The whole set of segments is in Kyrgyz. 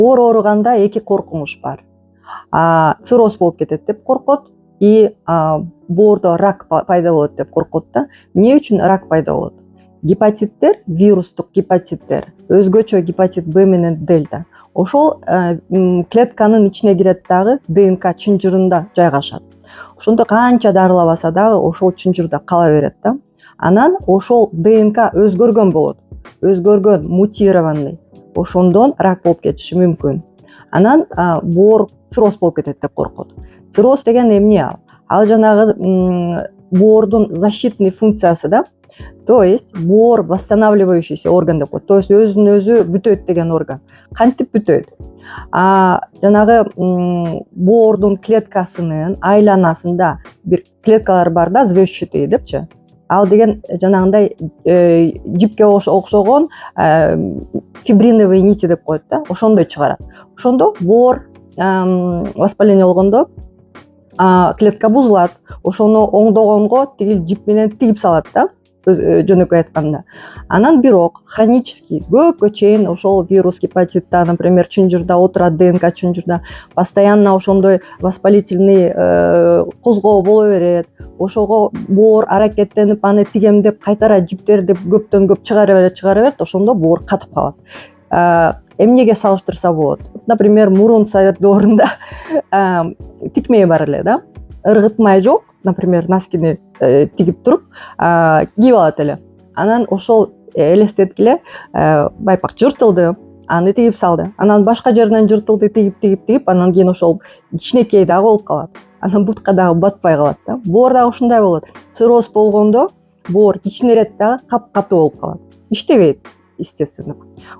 Боор ооруганда эки коркунуч бар. Цирроз болуп кетет деп коркот и боордо рак пайда болот деп коркот да. Эмне үчүн рак пайда болот? Гепатиттер, вирустук гепатиттер, өзгөчө гепатит Б менен дельта. Ошол клетканын ичине кирет дагы ДНК чынжырында жайгашат. Ошондо канча дарылабаса дагы ошол чынжырда кала берет да. Анан ошол ДНК өзгөргөн болот. Өзгөргөн, мутированный. Ошондон рак болуп кетиши мүмкүн. Анан боор цирроз болуп кетет деп коркот. Цирроз деген эмне ал? Ал жанагы боордун защитный функциясы да. То есть боор восстанавливающийся орган деп коет. То есть өзүн өзү бүтөйт деген орган. Кантип бүтөйт? Жанагы боордун клеткасынын айланасында бир клеткалар бар да, звездчатые депчи. Ал деген жанагындай жипке окшогон фибриновые нити деп коет да. Ошондой чыгарат. Ошондо боор воспаление болгондо клетка бузулат. Ошону оңдогонго тигил жип менен тигип салат да. Жөнөкөй айтканда. Анан бирок хронический көпкө чейин ошол вирус гепатитта, например, чынжырда отурат, ДНК чынжырда постоянно ошондой воспалительный козгоо боло берет. Ошого боор аракеттенип аны тигем деп кайтара жиптерди көптөн көп чыгара берет, ошондо боор катып калат. Эмнеге салыштырса болот? Например, мурун совет доорунда тикмей бар эле да. Ыргыт май жок, например, носкини тигип туруп кийип алат эле. Анан ошол элестеткиле байпак жыртылды, аны тигип салды. Анан башка жеринен жыртылды, тигип, анан кийин ошол кичинекей дагы болуп калат. Анан бутка дагы батпай калат да. Боор дагы ушундай болот. Цирроз болгондо боор кичинерет дагы капкатуу болуп калат. Иштебейт, естественно.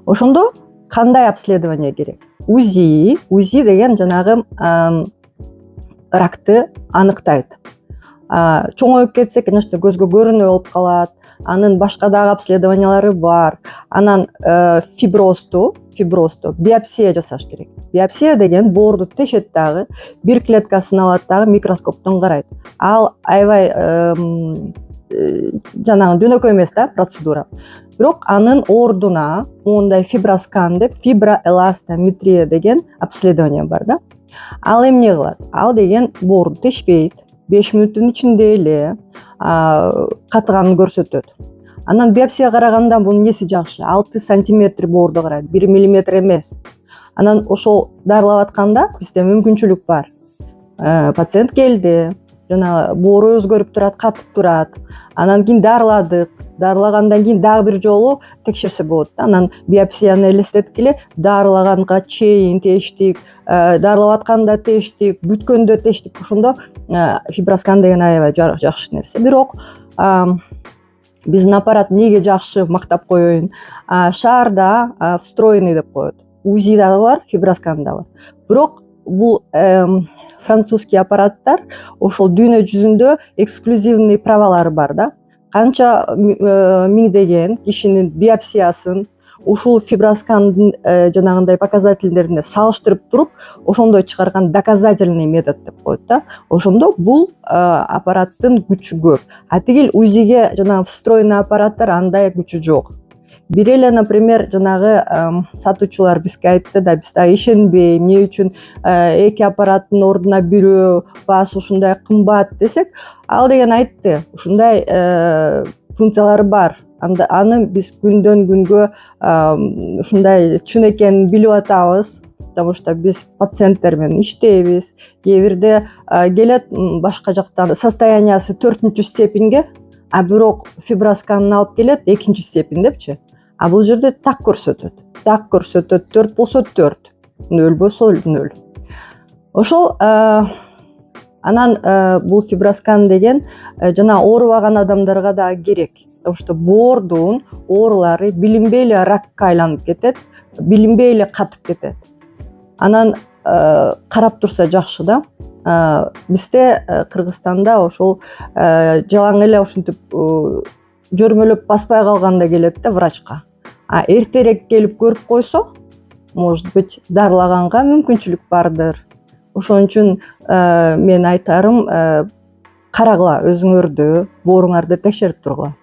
Ошондо кандай обследование керек? УЗИ деген жанагы ракты аныктайт. Чоңоюп кетсе, конечно, көзгө көрүнүү болуп калат. Анын башка дагы обследованиялары бар. Анан фиброзду биопсия жасаш керек. Биопсия деген боорду тешет дагы, бир клеткасын алат дагы микроскоптон карайт. Ал аябай жанагы жөнөкөй эмес да процедура. Бирок анын ордуна мондай фиброскан деп фиброэластометрия деген обследование бар да. Ал эмне кылат? Ал деген боорду тешпейт. 5 мүнөттүн ичинде эле катыганын көрсөтөт. Анан биопсия караганда бунун неси жакшы? 6 сантиметр боорду карайт, 1 миллиметр эмес. Анан ошол дарылап атканда бизде мүмкүнчүлүк бар. Пациент келди, жана боору өзгөрүп турат, катып турат. Анан кийин дарыладык. Дарылагандан кийин дагы бир жолу текшерсе болот да. Анан биопсияны элестеткиле дарылаганга чейин тештик, дарылап атканда тештик, бүткөндө тештик. Ошондо фиброскан деген аябай жакшы нерсе. Бирок биздин аппарат эмнеге жакшы мактап коеюн? Шаарда встроенный деп коет. УЗИ дагы бар, фиброскан да бар. Бирок бул французский аппараттар ошол дүйнө жүзүндө эксклюзивный правалары бар да. Канча миңдеген кишинин биопсиясын ушул фиброскандын жанагындай показательдерине салыштырып туруп, ошондой чыгарган доказательный метод деп коет да. Ошондо бул аппараттын күчү көп. Тигил УЗИге жанагы встроенный аппараттар андай күчү жок. Бир эле, например, жанагы сатуучулар бизге айтты да, биз да ишенбей, эмне үчүн эки аппараттын ордуна бирөө баасы ушундай кымбат десек, ал деген айтты, ушундай функциялары бар. Аны биз күндөн күнгө ушундай чын экенин билип атабыз, потому что биз пациенттер менен иштейбиз. Кээ бирде келет башка жактан состояниясы 4-чү степенге, бирок фибросканын алып келет 2-чи степень депчи. Бул жерде так көрсөтөт. 4 болсо 4, 0 болсо 0. Ошол анан бул фиброскан деген жана оорубаган адамдарга да керек. Потому что боордун оорулары билинбей эле ракка айланып кетет, билинбей эле катып кетет. Анан карап турса жакшы да. Бизде Кыргызстанда ошол жалаң эле ушинтип жөрмөлөп баспай калганда келет да врачка. Эртерээк келип көрүп койсо, может быть, дарылаганга мүмкүнчүлүк бардыр. Ошон үчүн мен айтарым, карагыла өзүңөрдү, бооруңарды текшерип тургула.